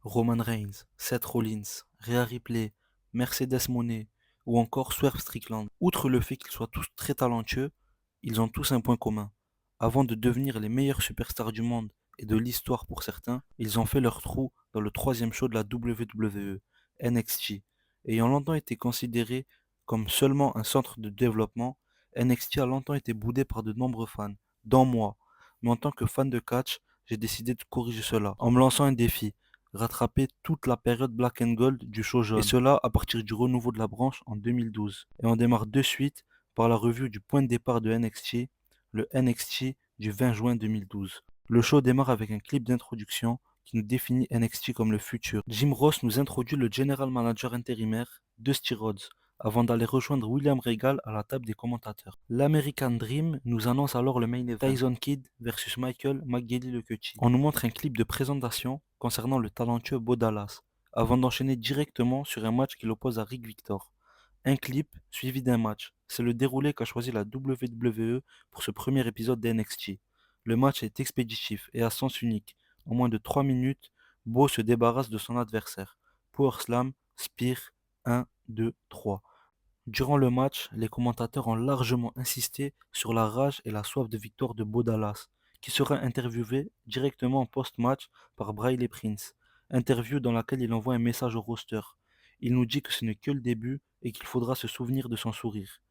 Roman Reigns, Seth Rollins, Rhea Ripley, Mercedes Moné ou encore Swerve Strickland. Outre le fait qu'ils soient tous très talentueux, ils ont tous un point commun. Avant de devenir les meilleurs superstars du monde et de l'histoire pour certains, ils ont fait leur trou dans le troisième show de la WWE, NXT. Ayant longtemps été considéré comme seulement un centre de développement, NXT a longtemps été boudé par de nombreux fans, dont moi. Mais en tant que fan de catch, j'ai décidé de corriger cela en me lançant un défi: rattraper toute la période Black and Gold du show jaune. Et cela à partir du renouveau de la branche en 2012. Et on démarre de suite par la revue du point de départ de NXT, le NXT du 20 juin 2012. Le show démarre avec un clip d'introduction qui nous définit NXT comme le futur. Jim Ross nous introduit le general manager intérimaire, Dusty Rhodes, avant d'aller rejoindre William Regal à la table des commentateurs. L'American Dream nous annonce alors le main event, Tyson Kidd versus Michael McGillicuddy. On nous montre un clip de présentation concernant le talentueux Bo Dallas, avant d'enchaîner directement sur un match qui l'oppose à Rick Victor. Un clip suivi d'un match. C'est le déroulé qu'a choisi la WWE pour ce premier épisode d'NXT. Le match est expéditif et à sens unique. En moins de 3 minutes, Bo se débarrasse de son adversaire. Power Slam, Spear, 1, 2, 3. Durant le match, les commentateurs ont largement insisté sur la rage et la soif de victoire de Bo Dallas, qui sera interviewé directement en post-match par Briley Prince. Interview dans laquelle il envoie un message au roster. Il nous dit que ce n'est que le début et qu'il faudra se souvenir de son sourire.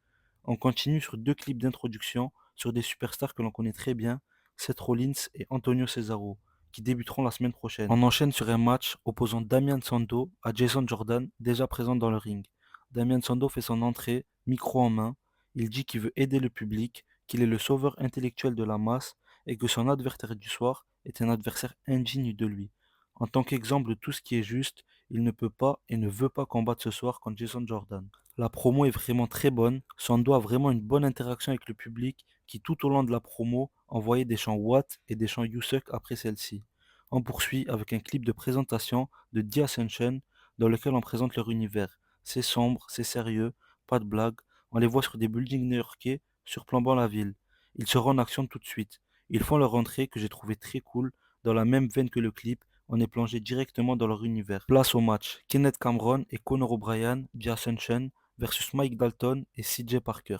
On continue sur deux clips d'introduction sur des superstars que l'on connaît très bien, Seth Rollins et Antonio Cesaro, qui débuteront la semaine prochaine. On enchaîne sur un match opposant Damian Sandow à Jason Jordan, déjà présent dans le ring. Damian Sandow fait son entrée, micro en main. Il dit qu'il veut aider le public, qu'il est le sauveur intellectuel de la masse et que son adversaire du soir est un adversaire indigne de lui. En tant qu'exemple de tout ce qui est juste, il ne peut pas et ne veut pas combattre ce soir contre Jason Jordan. La promo est vraiment très bonne. Sando a vraiment une bonne interaction avec le public qui, tout au long de la promo, envoyait des chants What et des chants You Suck après celle-ci. On poursuit avec un clip de présentation de The Ascension dans lequel on présente leur univers. C'est sombre, c'est sérieux, pas de blague. On les voit sur des buildings new-yorkais surplombant la ville. Ils se rendent en action tout de suite. Ils font leur entrée que j'ai trouvé très cool, dans la même veine que le clip. On est plongé directement dans leur univers. Place au match. Kenneth Cameron et Conor O'Brien, The Ascension, versus Mike Dalton et CJ Parker.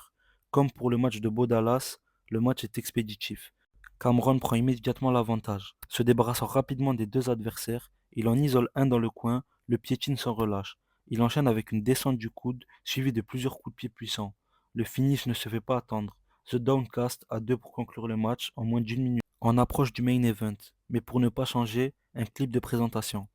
Comme pour le match de Bo Dallas, le match est expéditif. Cameron prend immédiatement l'avantage. Se débarrassant rapidement des deux adversaires, il en isole un dans le coin, le piétine sans relâche. Il enchaîne avec une descente du coude, suivie de plusieurs coups de pied puissants. Le finish ne se fait pas attendre. The Downcast à deux pour conclure le match en moins d'une minute. On approche du main event, mais pour ne pas changer, un clip de présentation.